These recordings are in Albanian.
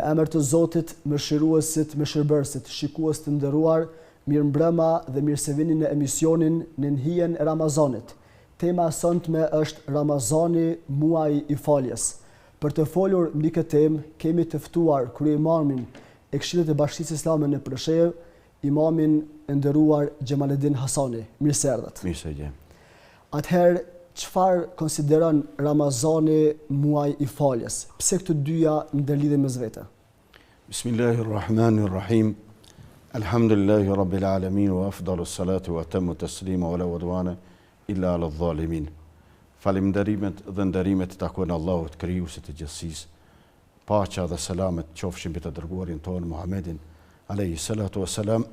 emër të Zotit, mëshiruesit, mëshirbërësit, shikues të nderuar, mirëmbrëma dhe mirë se vini në emisionin Në hijen e Ramazanit. Tema e sotme është Ramazani, muaji i faljes. Për të folur mbi këtë temë, kemi të ftuar krye'imamin e Këshillit të Bashkisë Islame në Preshevë, imamin e nderuar Xhemaledin Hasani. Mirë se erdhët. Mirë se jam. Atëherë, çfarë konsideron Ramazani, muaji i faljes? Pse këto dyja ndërlidhen mes vete? Bismillahirrahmanirrahim. Alhamdulillahi rabbil alamin wa afdalus salatu wa atammu taslima wa la udwana illa ala dhalimin. Falënderimet dhe nderimet takojnë Allahut krijuesit të gjithësisë. Paqja dhe selamet qofshin mbi të dërguarin tonë Muhammedin alayhi salatu wassalam.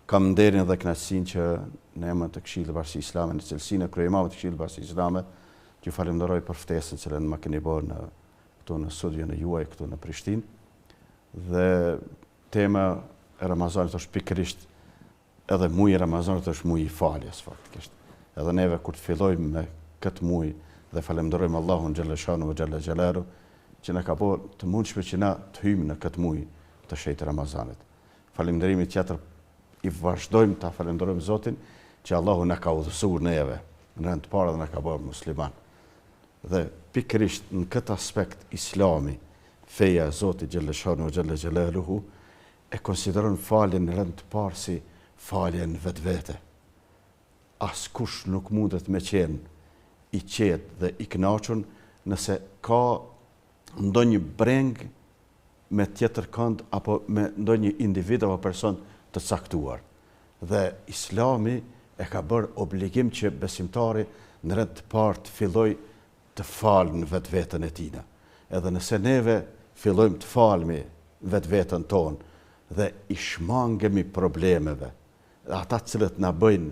Kam nderin dhe kënaqësinë që në emër të Këshillit të Bashkisë Islame, në cilësinë e kryeimamit të Këshillit të Bashkisë Islame, ju falenderoj për ftesën që më keni bërë këtu në studion e juaj këtu në Prishtinë. Dhe tema e Ramazanit është pikërisht edhe muaji i Ramazanit është muaji i faljes faktikisht. Edhe neve kur të fillojmë me këtë muaj dhe falenderojmë Allahun xhalla shanu ve xhalla xhelalu që na ka bërë të mundshme që na të hyjmë në këtë muaj të shenjtë Ramazanit. Falënderimi tjetër i vazhdojmë ta falenderojmë Zotin që Allahu na ka udhësuar neve në rend të parë dhe na ka bërë musliman. Dhe pikërisht në këtë aspekt Islami, feja e Zotit xhalla shanu ve xhalla xhelaluhu e konsideron faljen në rend të parë si faljen vetvete. Askush nuk mundet me qenë i qetë dhe i kënaqur nëse ka ndonjë breng me tjetër kënd apo me ndonjë individ apo person të caktuar. Dhe Islami e ka bërë obligim që besimtari në rend të parë të fillojë të falë në vetveten e tij. Edhe nëse neve fillojmë të falmi vetveten tonë dhe i shmangemi problemeve, ata të cilët na bëjnë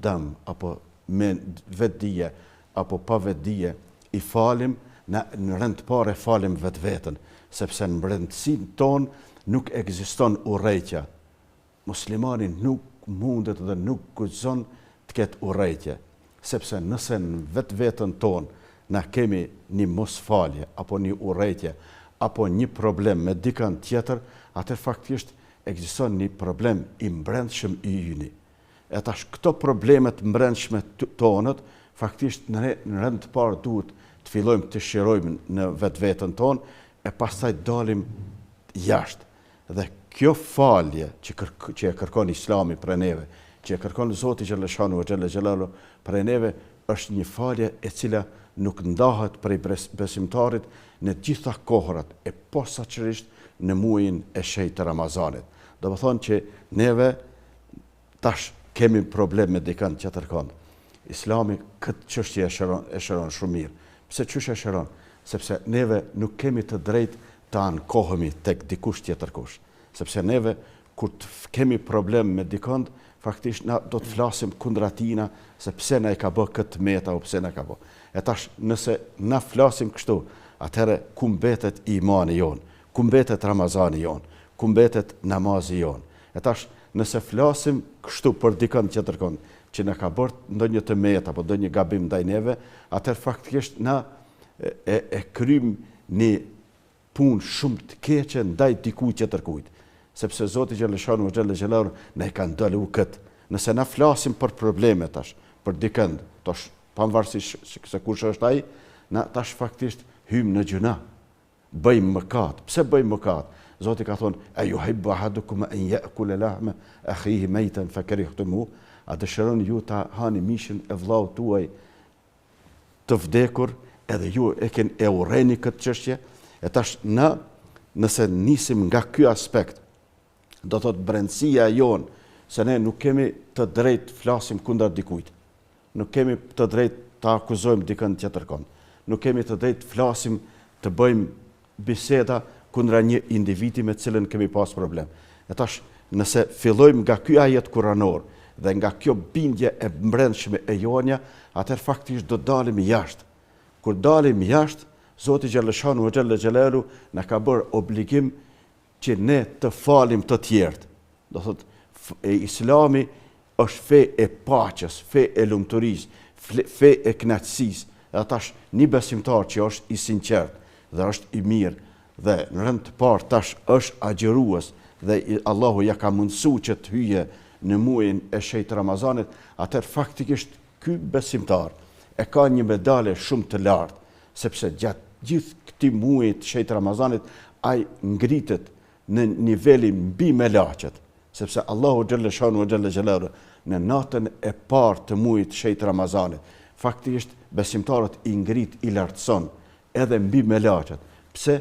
dëm apo me vetdije apo pa vetdije, i falim në rend të parë falim vetveten, sepse në brendësinë tonë nuk ekziston urrejtja. Muslimani nuk mundet dhe nuk guxon të ketë urrejtje, sepse nëse në vetveten tonë na kemi një mosfalje apo një urrejtje apo një problem me dikën tjetër, atë faktikisht ekziston një problem i brendshëm i yni. E tash këto problemet brendshme tonët faktikisht në rend të parë duhet të fillojmë të shirojmë në vetveten tonë e pastaj dalim jashtë. Dhe kjo falje që e kërkon Islami prej neve, që e kërkon Zoti xhalla shanu ve xhalla xhelalu prej neve, është një falje e cila nuk ndahet prej besimtarit në gjitha kohrat e posaçërisht në muajin e shenjtë të Ramazanit. Do të thonë që neve tash kemi problem me dikën tjetër kënd. Islami këtë çështje e shëron shumë mirë. Pse çush e shëron? Sepse neve nuk kemi të drejtë të ankohemi tek dikush tjetër kush. Sepse neve kur të kemi problem me dikënd, faktisht na do të flasim kundra tina se pse na e ka bë këtë meta apo pse na ka bë. E tash nëse na flasim kështu, atëherë ku mbetet imani jon, ku mbetet Ramazani jon, ku mbetet namazi jon. E tash nëse flasim kështu për dikën tjetër kënd që na ka bërë ndonjë të meta apo ndonjë gabim ndaj neve, atëherë faktikisht na e kryjm një punë shumë të keqe ndaj dikujt tjetër kujt. Sepse Zoti xhalla shanu ve xhalla xhelalu na e ka ndaluar këtë. Nëse na flasim për probleme tash, për dikënd, tash pavarësisht se kush është ai, na tash faktisht hym në gjuna. Bëjmë mëkat. Pse bëjmë mëkat? Zoti ka thonë: "Ayuhibbu ahadukum an ya'kula lahma akhihi maytan fakarihtumuh." A dëshiron ju ta hani mishin e vllaut tuaj të vdekur, edhe ju e urreni këtë çështje? E tash nëse nisim nga ky aspekt, do thot brendësia jon se ne nuk kemi të drejtë flasim kundër dikujt. Nuk kemi të drejtë ta akuzojmë dikën tjetër kënd. Nuk kemi të drejtë flasim të bëjmë biseda kundra një individi me cilën kemi pas problem. E tash nëse fillojmë nga ky ajet kuranor dhe nga kjo bindje e brendshme e jonja, atëherë faktikisht do dalim jashtë. Kur dalim jashtë, Zoti xhalla shanu ve xhalla xhelalu na ka bërë obligim që ne të falim të tjerët. Do thot Islami është fe e paqes, fe e lumturisë, fe e kënaqësisë. Dhe tash një besimtar që është i sinqert dhe është i mirë, dhe në rënd të parë tash është agjërues dhe Allahu ja ka mundësu që të hyje në muajin e shenjtë Ramazanit, atëherë faktikisht ky besimtar e ka një medale shumë të lartë, sepse gjatë gjithë këtij muaji të shenjtë Ramazanit ai ngritet në nivelin mbi melaqet, sepse Allahu xhalla shanu wa xhalla xhelalu në natën e parë të muajit të shenjtë Ramazanit faktikisht besimtarët i ngrit, i lartëson edhe mbi melaqet. Pse?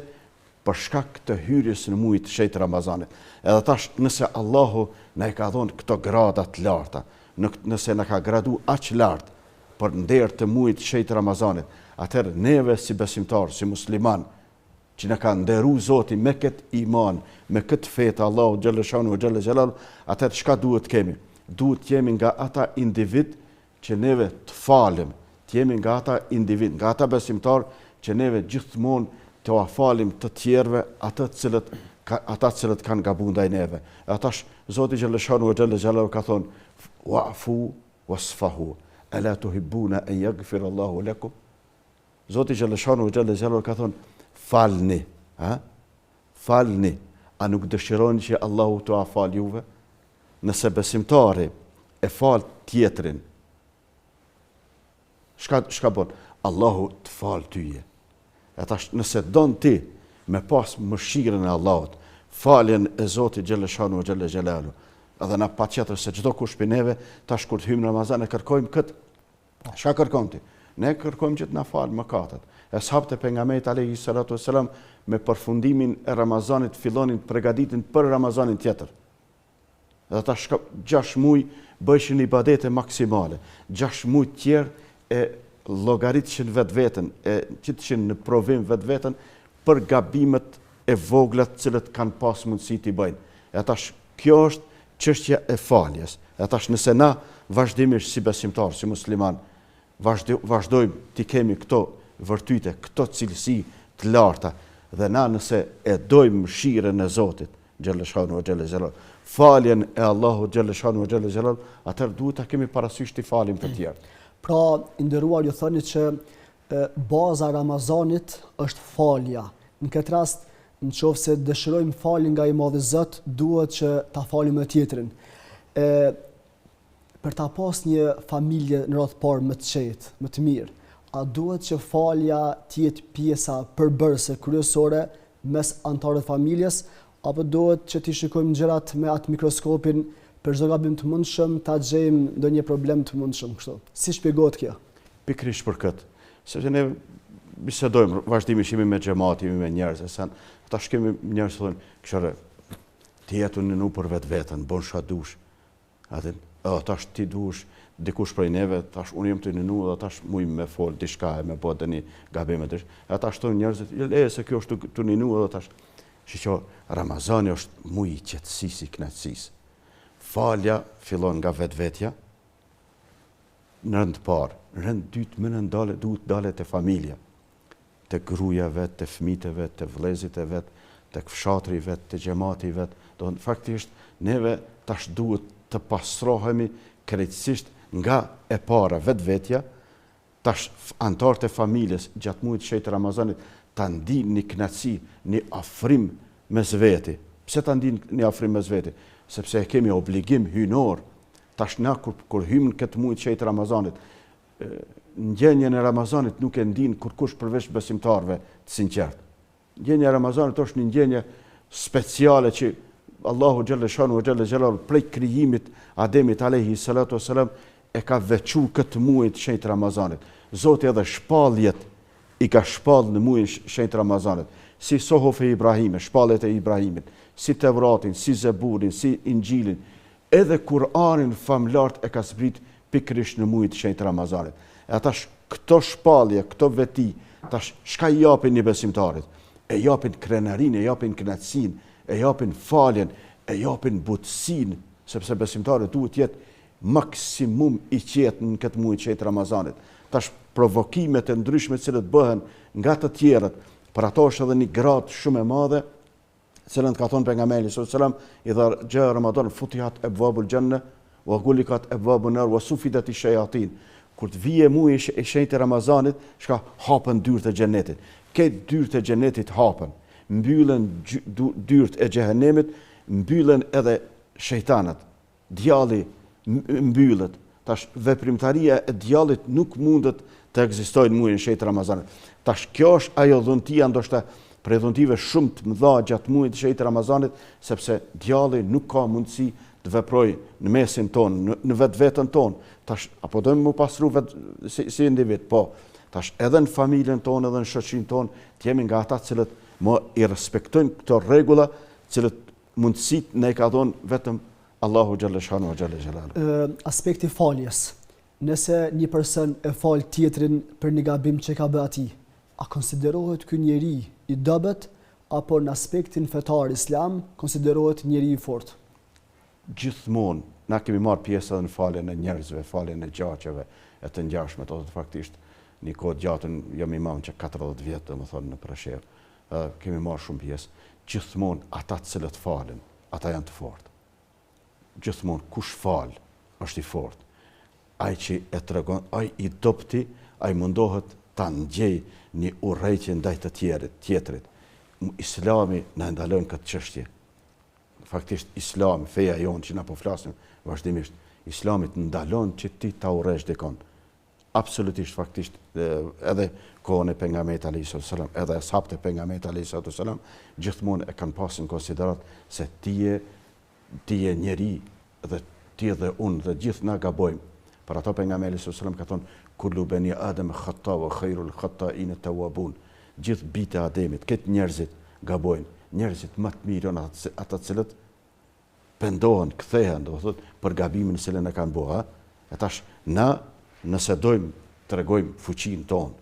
Për shkak të hyrjes në muajin të shenjtë Ramazanit. Edhe tash nëse Allahu na e ka dhënë këto grada të larta, nëse na ka gradu aq lart për nder të muajit të shenjtë Ramazanit, atëherë neve si besimtar, si musliman, që na ka nderu Zoti me këtë iman, me këtë fe të Allahu xhalla shanu xhalla xhelal, atëherë çka duhet kemi? Duhet jemi nga ata individ që neve të falim, të jemi nga ata individ, nga ata besimtar që neve gjithmonë të falim të tjerëve ata cilët kanë gabu ndaj neve. Atash Zoti xhalla shanu xhalla xhelal ka thonë: "Wa'fu wasfahu, ala tuhibbuna an yaghfira Allahu lakum." Zoti xhalla shanu xhalla xhelal ka thonë: falni, falni, a nuk dëshironi që Allahu t'u afal juve? Nëse besimtari e fal tjetrin, shka bon? Allahu të fal tyje. Atash nëse don ti me pas mëshirën e Allahut, faljen e Zotit xhalla shanu xhalla xhelalu, edhe na patjetër se çdo kush prej neve tash kur të hyjmë në Ramazan e kërkojmë këtë. Çka kërkojmë ti? Ne kërkojmë që të na fal mëkatet. Ashabët e pejgamberit alayhi salatu wasalam me përfundimin e Ramazanit fillonin përgatitin për Ramazanin tjetër. Dhe ata 6 muaj bëjshin ibadete maksimale. 6 muaj tjerë e llogaritëshin vetveten, e qitëshin në provim vetveten për gabimet e vogla të cilët kanë pas mundësi t'i bëjnë. E atash kjo është çështja e faljes. E atash nëse na vazhdimisht si besimtar, si musliman, vazhdojmë t'i kemi këto vërtyte, këto cilësi të larta, dhe na nëse e dojmë mëshirën e Zotit xhalla shanu xhalla xhelal, faljen e Allahut xhalla shanu xhalla xhelal, atëherë duhet ta kemi parasysh t'i falim të tjerë. Pra, nderuar, ju thoni që baza Ramazanit është falja. Në këtë rast, nëse dëshirojmë faljen nga i Madhi Zot, duhet që ta falim me tjetrin. Për ta pas një familje në radhë parë më të qetë, më të mirë, a duhet që falja të jetë pjesa përbërëse kryesore mes anëtarëve të familjes, apo duhet që t'i shikojmë gjërat me atë mikroskopin për çdo gabim të mundshëm, ta gjejmë ndonjë problem të mundshëm kështu? Si shpjegohet kjo? Pikërisht për këtë, sepse ne bisedojmë vazhdimisht me xhamati, me njerëz, sa tash kemi njerëz që thonë, "Këshore, ti jetu në për vetveten, bon çfarë dush." Atë, tash ti dush dikush prej neve, tash unë jam të nënu dhe tash mujmë me fol diçka e me bë dëni gabime të tash thonë njerëzit, se kjo është të nënu dhe tash. Shiqo, Ramazani është muaj i qetësisë, i kënaqësisë. Falja fillon nga vetvetja, në rënd parë, në rënd dytë më duhet dalet të familja, të gruaja vet, të fëmijët vet, të vëllezërit e vet, të fshatri vet, të xhamati vet. Do faktikisht neve tash duhet të pastrohemi krejtësisht nga e para vetvetja, tash anëtarët e familjes gjatë muajit të shenjtë Ramazanit ta ndinë një kënaqësi, një afrim mes veti. Pse ta ndinë një afrim mes veti? Sepse e kemi obligim hynor. Tash na kur hymë në këtë muaj të shenjtë Ramazanit, ndjenjen e Ramazanit nuk e ndin kurkush përveç besimtarëve të sinqertë. Ndjenja e Ramazanit është një ndjenje speciale që Allahu xhalla shanu xhalla xhelal prej krijimit Ademit alayhi salatu wasalam e ka veçuar këtë muaj të shenjtë Ramazanit. Zoti edhe shpalljet i ka shpall në muajin e shenjtë Ramazanit, si Sohof e Ibrahimit, shpalljet e Ibrahimit, si Tevratin, si Zeburin, si Injilin, edhe Kur'anin famlart e ka zbrit pikërisht në muajin e shenjtë Ramazanit. E tash këto shpallje, këto veti, tash çka i japin një besimtarit? E japin krenarinë, e japin kënaqësinë, e japin faljen, e japin butësinë, sepse besimtarët duhet të jetë maksimum i qetë në këtë muaj të shenjtë Ramazanit. Tash provokimet e ndryshme që bëhen nga të tjerët, për ato është edhe një gradë shumë e madhe, cilën ka thonë pejgamberi sallallahu alajhi wasallam, idha jaa Ramadan futihat abwabul janna wa ghuliqat abwabun nar wa sufidat ash-shayatin. Kur të vije muaji i shenjtë Ramazanit, shka hapen dyert e xhenetit. Këtë dyert e xhenetit hapen. mbyllen dyert e xhehenemit, mbyllen edhe shejtanat. Djalli mbyllet. Tash veprimtaria e djallit nuk mundet të ekzistojë në muajin shejt Ramazanit. Tash kjo është ajo dhuntia ndoshta prej dhuntive shumë të mëdha gjatë muajit të shejt Ramazanit, sepse djalli nuk ka mundësi të veprojë në mesin tonë, në vetveten tonë. Tash apo do të më pasru si individ, po. Tash edhe në familjen tonë, edhe në shoqërinë tonë, të jemi nga ata cilët më i respektojnë këto rregulla, cilët mundësitë ne ka dhënë vetëm Allahu xhalla shanu xhalla xhelal. Aspekti faljes. Nëse një person e fal tjetrin për një gabim që ka bërë atij, a konsiderohet ky njeri i dobët apo në aspektin fetar islam konsiderohet njeri i fortë? Gjithmonë na kemi marrë pjesë edhe në faljen e njerëzve, faljen e gjaqeve e të ngjashme, ose faktisht një kohë gjatën jam imam që 40 vjet, domethënë në Preshevë. Kemi marrë shumë pjesë. Gjithmonë ata të cilët falen, ata janë të fortë. Gjithmonë kush fal është i fortë. Ai që e tregon, ai i dobti, ai mundohet ta ngjej një urrëtie ndaj të tjetrit. Islami na ndalon këtë çështje. Faktisht Islami, feja jonë që na po flasim vazhdimisht, Islami të ndalon që ti ta urrësh dikon. Absolutisht, faktisht, edhe kohën e pejgamberit alayhis salam, edhe ashabët e pejgamberit alayhis salam, gjithmonë e kanë pasur në konsiderat se ti je njeri dhe ti dhe unë dhe gjithë na gabojmë. Për ato pejgamberi sallallahu alajhi wasallam ka thonë kullu bani adam khata wa khairul khata'in at-tawwabun. Gjithë bitë e Ademit, këtë njerëzit gabojnë. Njerëzit më të mirë janë ata cilët pendohen, kthehen, do të thotë për gabimin që e kanë bërë. E tash na nëse dojmë tregojmë fuqinë tonë,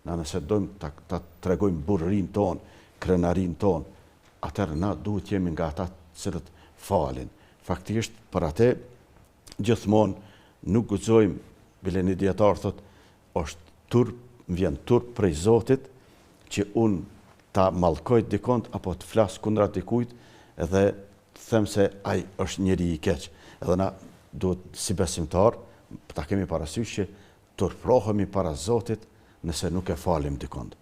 nëse dojmë ta tregojmë burrinë tonë, krenarinë tonë, atëherë na duhet jemi nga ata cilët falin. Faktisht për atë gjithmonë nuk guxojmë, bile një dietar thotë, është turp, vjen turp prej Zotit që unë ta mallkoj dikont apo të flas kundra dikujt edhe të them se ai është njeri i keq. Edhe na duhet si besimtar ta kemi parasysh që turprohemi para Zotit nëse nuk e falim dikont.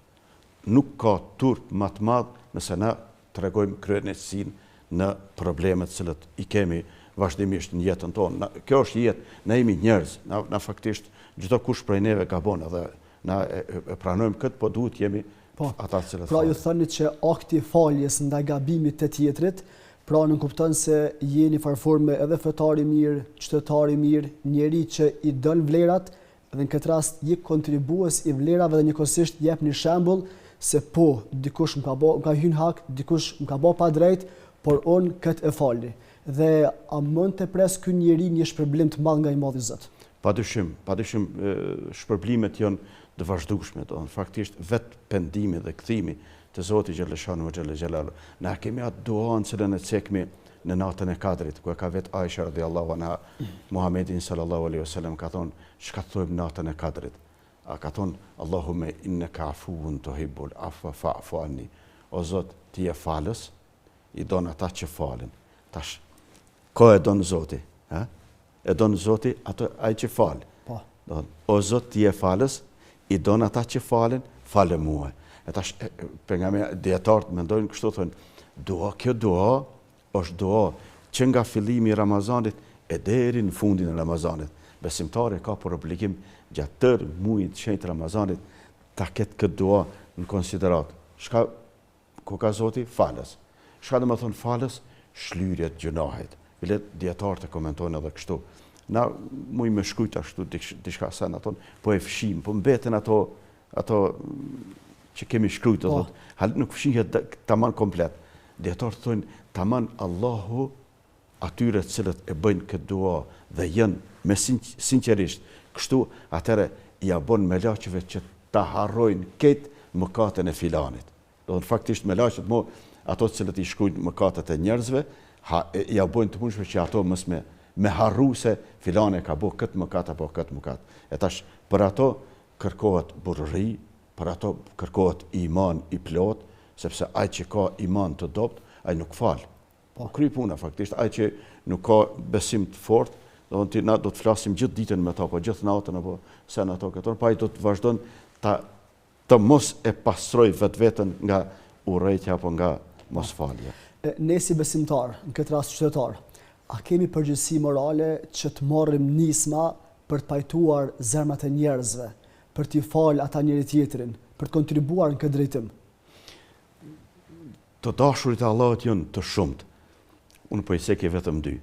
Nuk ka turp më të madh nëse na tregojmë kryenësinë në problemet cilët i kemi vazhdimisht në jetën tonë. Kjo është jetë, ne jemi njerëz, na faktisht çdo kush prej neve gabon edhe na e pranojmë këtë, po duhet jemi ata cilët. Pra ju thoni që akti faljes ndaj gabimit të tjetrit, pra nënkupton se jeni farforme edhe fetar i mirë, qytetar i mirë, njeri që i don vlerat, dhe në këtë rast je kontribues i vlerave dhe njëkohësisht jep një shembull se po dikush më ka hyrë hak, dikush më ka bë pa drejt, por unë këtë e falni. Dhe a mund të pres ky njeri një shpërblim të madh nga i madhi Zot? Padyshim, shpërblimet janë të vazhdueshme, faktisht vetë pendimi dhe kthimi te Zoti xhaleshanu xhalla xhelal. Na kemi atë duan që ne cekmi në natën e Kadrit, ku ka vetë Aisha radhiyallahu anha, Muhammedin sallallahu alaihi wasallam ka thonë, çka thojmë natën e Kadrit? A ka thonë, Allahumma innaka afuwun tuhibbul afwa fa'fu anni. O Zot, ti je falës, i don ata që falen. Tash, ko e don Zoti? E don Zoti ato ai që fal. Po. O Zot, ti je falës, i don ata që falen, falë mua. E tash pejgamberi dietarët mendojnë kështu, thonë, kjo dua është dua që nga fillimi i Ramazanit e deri në fundin e Ramazanit. Besimtari ka për obligim gjatë tërë muajit të shenjtë Ramazanit ta ketë këtë dua në konsiderat. Ku ka Zoti? Falës. Çka do të thonë falës? Shlyrja të gjunahit. Bile dietarët e komentojnë edhe kështu. Na muj me shkruajt ashtu diçka sa na thon, po e fshim, po mbeten ato që kemi shkruajt, do thotë, hal nuk fshihet tamam komplet. Dietarët thonë tamam Allahu atyre të cilët e bëjnë këtë dua dhe janë me sinqerisht, kështu atëre ja bën melaqeve që ta harrojnë këtë mëkatën e filanit. Do thonë faktisht melaqet ato të cilët i shkruajnë mëkatet e njerëzve, ja bojnë të mundshme që ato mos me harru se filane ka bo këtë mëkat apo këtë mëkat. E tash, për ato kërkohet burri, për ato kërkohet iman i plot, sepse ai që ka iman të dobët, ai nuk fal. Po kry puna faktisht, ai që nuk ka besim të fortë, na do të flasim gjithë ditën me ta, po gjithë natën apo se në ato këto, pa ai do të vazhdon të mos e pastroj vetveten nga urrejtja apo nga mosfalja. Ne si besimtar, në këtë rast qytetar, a kemi përgjegjësi morale që të marrim nisma për të pajtuar zemrat e njerëzve, për t'i falë ata njëri tjetrin, për të kontribuar në këtë drejtim? Të dashurit e Allahut janë të shumt. Unë po i seki vetëm 2.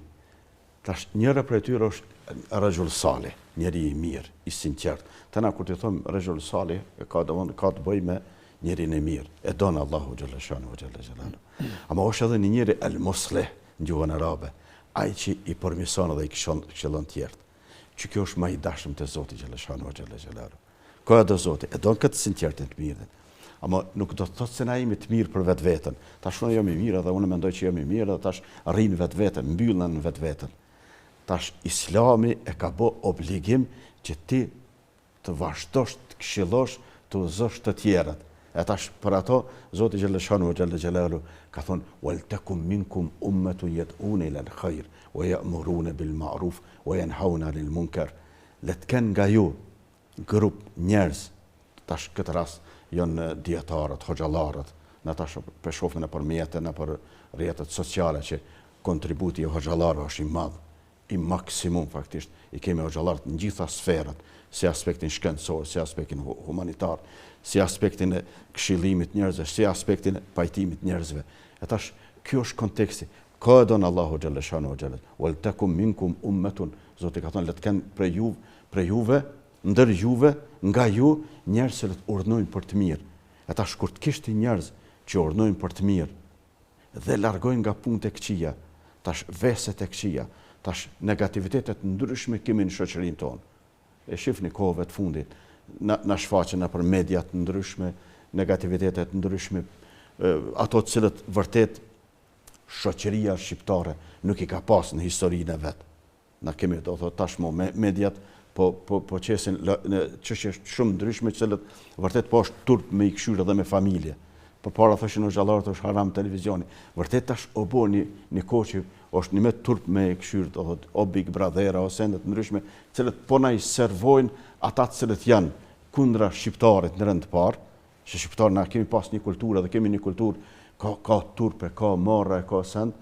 Tash njëra prej tyre është rajul salih, njeri i mirë, i sinqert. Tana kur ti them rajul salih, ka të bëjë me njerin e mirë. E don Allahu xhalla shanu xhalla xhelalu. Ama është edhe një njeri el muslih në gjuhën arabe, ai që i përmirëson dhe i këshillon të tjerë. Që kjo është më i dashur te Zoti xhalla shanu xhalla xhelalu. Ka edhe Zoti, e don këtë sinqertin të mirë. Ama nuk do të thotë se na jemi të mirë për vetveten. Tash unë jam i mirë dhe unë mendoj që jam i mirë dhe tash arrin vetveten, mbyllën vetveten. Tash Islami e ka bë obligim që ti të vazhdosh të këshillosh, të udhëzosh të tjerët. E tash për ato Zoti xhaleshanu xhelalu ka thonë wal takum minkum ummatun yad'una ila al-khair wa ya'muruna bil ma'ruf wa yanhauna 'anil munkar. Le të kenë nga ju grup njerëz, tash këtë rast janë dietarët, hoxhallarët, na tash po shohim nëpër mjete, nëpër rrjetet sociale që kontributi i hoxhallarëve është i madh, i maksimum faktisht. I kemi hoxhallarët në gjitha sferat, si aspektin shkencor, si aspektin humanitar, si aspektin e këshillimit njerëzve, si aspektin e pajtimit njerëzve. E tash kjo është konteksti. Ka don Allahu xhalla shanu xhalla. Wal takum minkum ummatun, Zoti ka thënë le të kenë prej juve, ndër juve, nga ju, njerëz që të urdhnojnë për të mirë. E tash kur të kishte njerëz që urdhnojnë për të mirë dhe largojnë nga punët e këqija, tash veset e këqija, tash negativitetet ndryshme kemi në shoqërinë tonë. E shifni kohëve të fundit, na shfaqen nëpër mediat ndryshme, negativitetet ndryshme, ato të cilët vërtet shoqëria shqiptare nuk i ka pas në historinë e vet. Na kemi do thotë tashmë mediat po qesin në çështje shumë ndryshme që cilët vërtet po është turp me i këshyrë dhe me familje. Përpara thoshin xhallarët është haram televizioni. Vërtet tash o boni një kohë që është një me turp me i këshyrë, do thotë o Big Brother ose ende të ndryshme, cilët po na i servojnë ata të cilët janë kundra shqiptarit në rend të parë, që shqiptarë na kemi pas një kulturë dhe kemi një kulturë ka turpe, ka marra, ka send,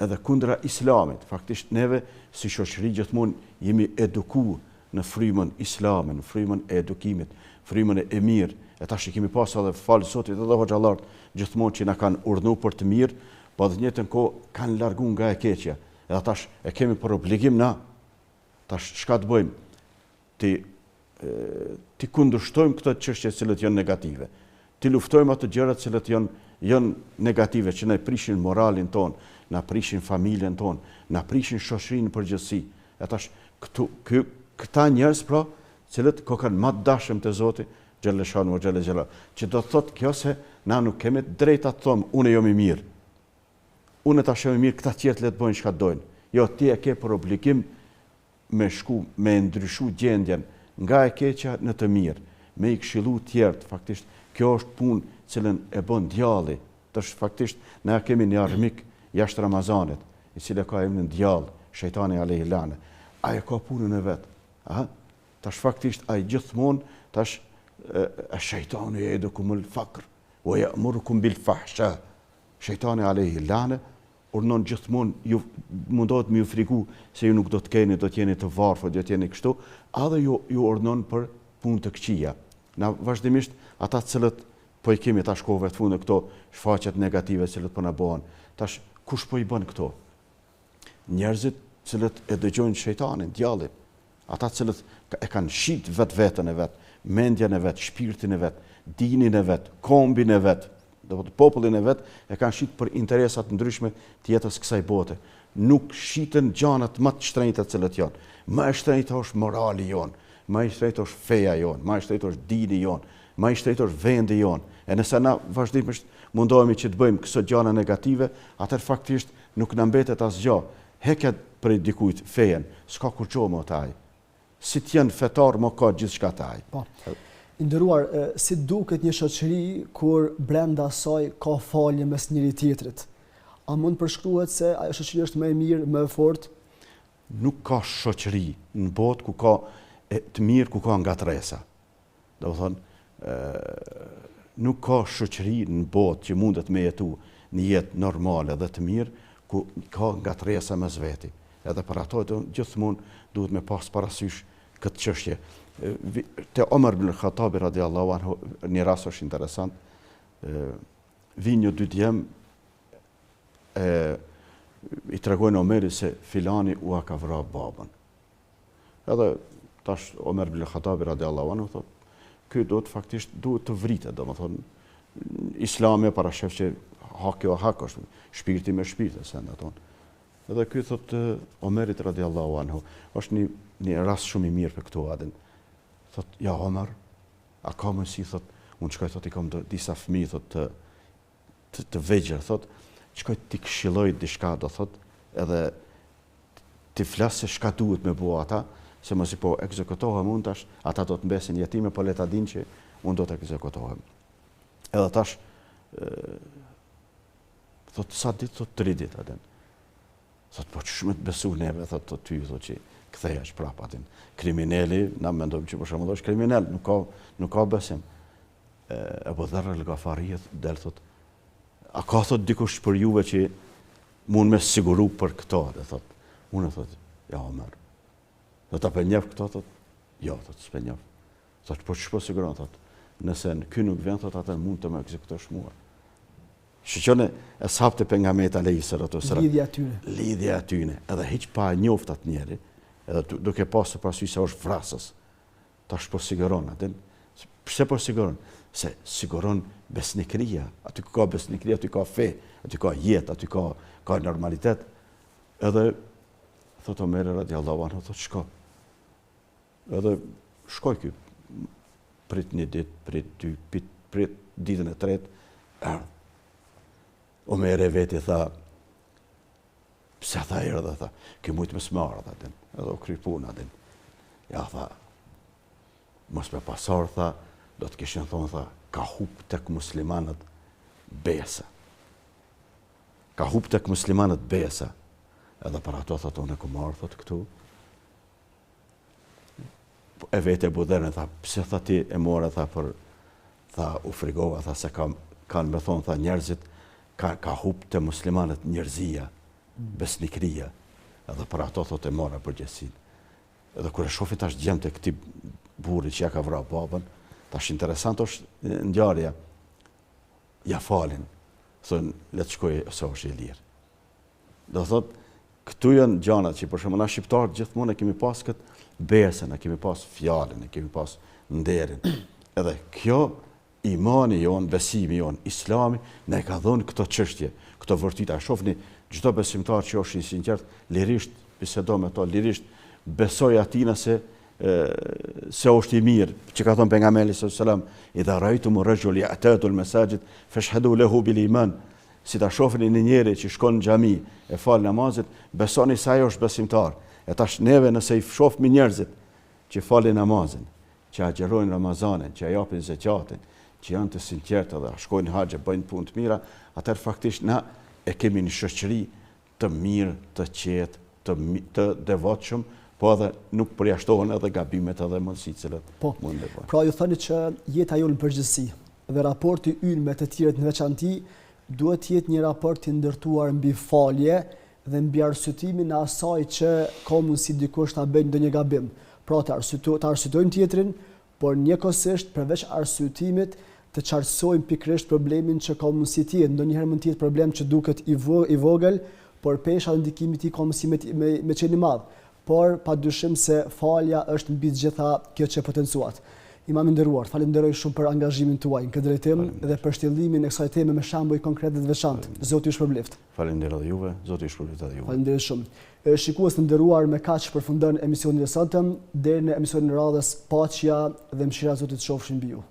edhe kundra islamit. Faktisht neve si shoqëri gjithmonë jemi edukuar në frymën islame, në frymën e edukimit, frymën e mirë. E tash kemi pas edhe falë Zotit edhe hoxhallarët gjithmonë që na kanë urdhëruar për të mirë, po në të njëjtën kohë kanë larguar nga e keqja. Edhe tash e kemi për obligim na tash çka të bëjmë? Ti kundërshtojmë këto çështje që janë negative. Ti luftojmë ato gjërat që janë negative, që na prishin moralin ton, na prishin familjen ton, na prishin shoqërinë në përgjithësi. E tash këta njerëz pra, cilët kanë më të dashëm te Zoti xhaleshanu xhala, që do të thotë kjo se na nuk kemi drejt të thomë unë jam i mirë. Unë tash jam i mirë, këta tjerë le të bëjnë çka dojnë. Jo, ti e ke për obligim me ndryshu gjendjen nga e keqja në të mirë, me i këshillu tjerët. Faktisht kjo është punë cilën e bën djalli. Tash faktisht ne kemi një armik jashtë Ramazanit, i cili ka emrin djall, shejtani alayhi lane. Ai ka punën e vet. Tash faktisht ai gjithmonë tash shejtani ya'idukumul faqr wa ya'murukum bil fahsha. Shejtani alayhi lane urdhnon gjithmonë ju mundohet me ju frigu se ju nuk do të keni, do të jeni të varfër, do të jeni kështu, edhe ju urdhnon për punë të këqija. Na vazhdimisht ata të cilët po i kemi tash kohëve të fundit këto shfaqjet negative që po na bëhen. Tash kush po i bën këto? Njerëzit cilët e dëgjojnë shejtanin, djallin, ata cilët e kanë shit vetveten e vet, mendjen e vet, shpirtin e vet, dinin e vet, kombin e vet, do të popullin e vet e kanë shit për interesat ndryshme të jetës kësaj bote. Nuk shiten gjanat më të shtrenjta të cilët janë. Më e shtrenjta është morali jon, më e shtrenjta është feja jon, më e shtrenjta është dini jon, më e shtrenjta është vendi jon. E nëse na vazhdimisht mundohemi që të bëjmë këto gjëra negative, atëherë faktisht nuk na mbetet asgjë. Heket për dikujt fejen, s'ka kur ço më taj. Si të jenë fetar më ka gjithçka taj. Po. Nderuar, si duket një shoqëri kur brenda saj ka falje mes njëri tjetrit? A mund përshkruhet se ajo shoqëri është më e mirë, më e fortë? Nuk ka shoqëri në botë ku ka të mirë, ku ka ngatresa. Do të thonë, nuk ka shoqëri në botë që mundet me jetu një jetë normale dhe të mirë, ku ka ngatresa mes veti. Edhe për ato gjithmonë duhet me pas parasysh këtë çështje. Te Omer ibn Khattabi radiallahu anhu, një rast është interesant, vinë një dy djem, i tregojnë Omerit se filani ua ka vra babën. Edhe tash Omer ibn Khattabi radiallahu anhu thot, ky faktisht duhet të vritet, domethënë Islami parashef që haki o hak është, shpirti me shpirt, se ndaton. Edhe ky thot Omerit radiallahu anhu, është një rast shumë i mirë për këto adin. Thot, ja Omer, a ka mësi, thot, unë qëkoj, thot, i kam disa fëmijë, thot, të vegjër, thot, qëkoj t'i këshilloj diçka, do thot, edhe t'i flasë se shka duhet me bua ata, se mësi po ekzekutohem unë tash, ata do të mbesin jetime, po leta din që unë do të ekzekutohem. Edhe tash, thot, sa ditë, thot, 3 ditë atin. Thot, po që shumë të besu neve, thot, ty, thot, që këtheja që prap atin. Krimineli, na mendojmë që për shembull është kriminal, nuk ka besim. Abu Dharr al-Ghafari del thot, a ka thot dikush për juve që mund me siguru për këto, dhe thot. Unë thot, ja Omer. Do ta pënjef këto, thot, jo, thot, s'penjef. Thot, po ç'po siguron, thot, nëse ky nuk vjen, thot, atë mund të më ekzekutosh mua. Shqyqone e sapte pejgamberit alayhi salatu wasalam. Lidhja atyne. Edhe hiq pa njoft atë njeri, edhe duke pasur parasysh se është vrasës. Tash po siguron atë. Pse po siguron? Se siguron besnikëria. Aty ka besnikëri, aty ka fe, aty ka jetë, aty ka normalitet. Edhe thot Omer radiallahu anhu, thot shko. Edhe shkoj ky. Prit një ditë, prit ditën e tretë, erdhë. Omer e veti tha, pse tha erdhë, tha, ki mujtë me smarë, tha, edhe o kry punë, tha. Ja, tha, mos me pasar, tha, do të kishin thonë, tha, ka hup tek muslimanët besa. Ka hup tek muslimanët besa. Edhe për ato, tha, tonë e ku marë, thot, këtu. E vete e budherën, tha, pse tha ti e more, tha, për, tha, u frigova, tha, se kanë me thonë, tha, njerëzit, ka hup të muslimanët njerëzia, besnikria, edhe për ato thot e mora përgjegjësin. Edhe kur e shofi tash gjemë të këti burri që ja ka vra babën, tash interesant është ngjarja, ja falin, thonë, le të shkoj se është i lirë. Do thot, këtu janë gjanat që për shembull na shqiptarët gjithmonë e kemi pas këtë besën, e kemi pas fjalën, e kemi pas nderin. Edhe kjo imani jon, besimi jon, islami, ne ka dhënë këto çështje, këto vërtita. Shohni, çdo besimtar që është i sinqert, lirisht bisedo me to, lirisht besoj atina se është i mirë, që ka thënë pejgamberi sallallahu alajhi wasallam, idha ra'aytum ar-rajul ya'tadu al-masajid fashhadu lahu bil iman. Si ta shohni një njeri që shkon në xhami e fal namazet, besoni se ai është besimtar. E tash neve nëse i shohmë njerëzit që falin namazin, që agjerojnë Ramazanin, që japin zakatin, që janë të sinqertë dhe shkojnë haxhe, bëjnë punë të mira, atëherë faktisht na e kemi një shoqëri të mirë, të qetë, të devotshëm, po edhe nuk përjashtohen edhe gabimet edhe mundësitë që mund të bëjnë. Pra ju thoni që jeta jonë në përgjithësi dhe raporti ynë me të tjerët në veçanti duhet të jetë një raport i ndërtuar mbi falje dhe mbi arsyetimin e asaj që ka mundësi dikush ta bëjë ndonjë gabim. Pra të arsytojmë tjetrin, por njëkohësisht përveç arsyetimit të qartësojmë pikërisht problemin që ka mundësi të jetë. Ndonjëherë mund të jetë problem që duket i vogël, por pesha ndikimi i tij ka mundësi me qenë i madh. Por padyshim se falja është mbi të gjitha kjo që potencuat. Imam i nderuar, falenderoj shumë për angazhimin tuaj në këtë drejtim dhe për shtjellimin e kësaj teme me shembuj konkret dhe të veçantë. Zoti ju shpërbleft. Falenderoj juve, Zoti ju shpërbleft edhe juve. Falenderoj shumë. Shikues të nderuar, me kaq përfundon emisionin e sotëm. Deri në emisionin e radhës, paqja dhe mëshira e Zotit qofshin mbi ju.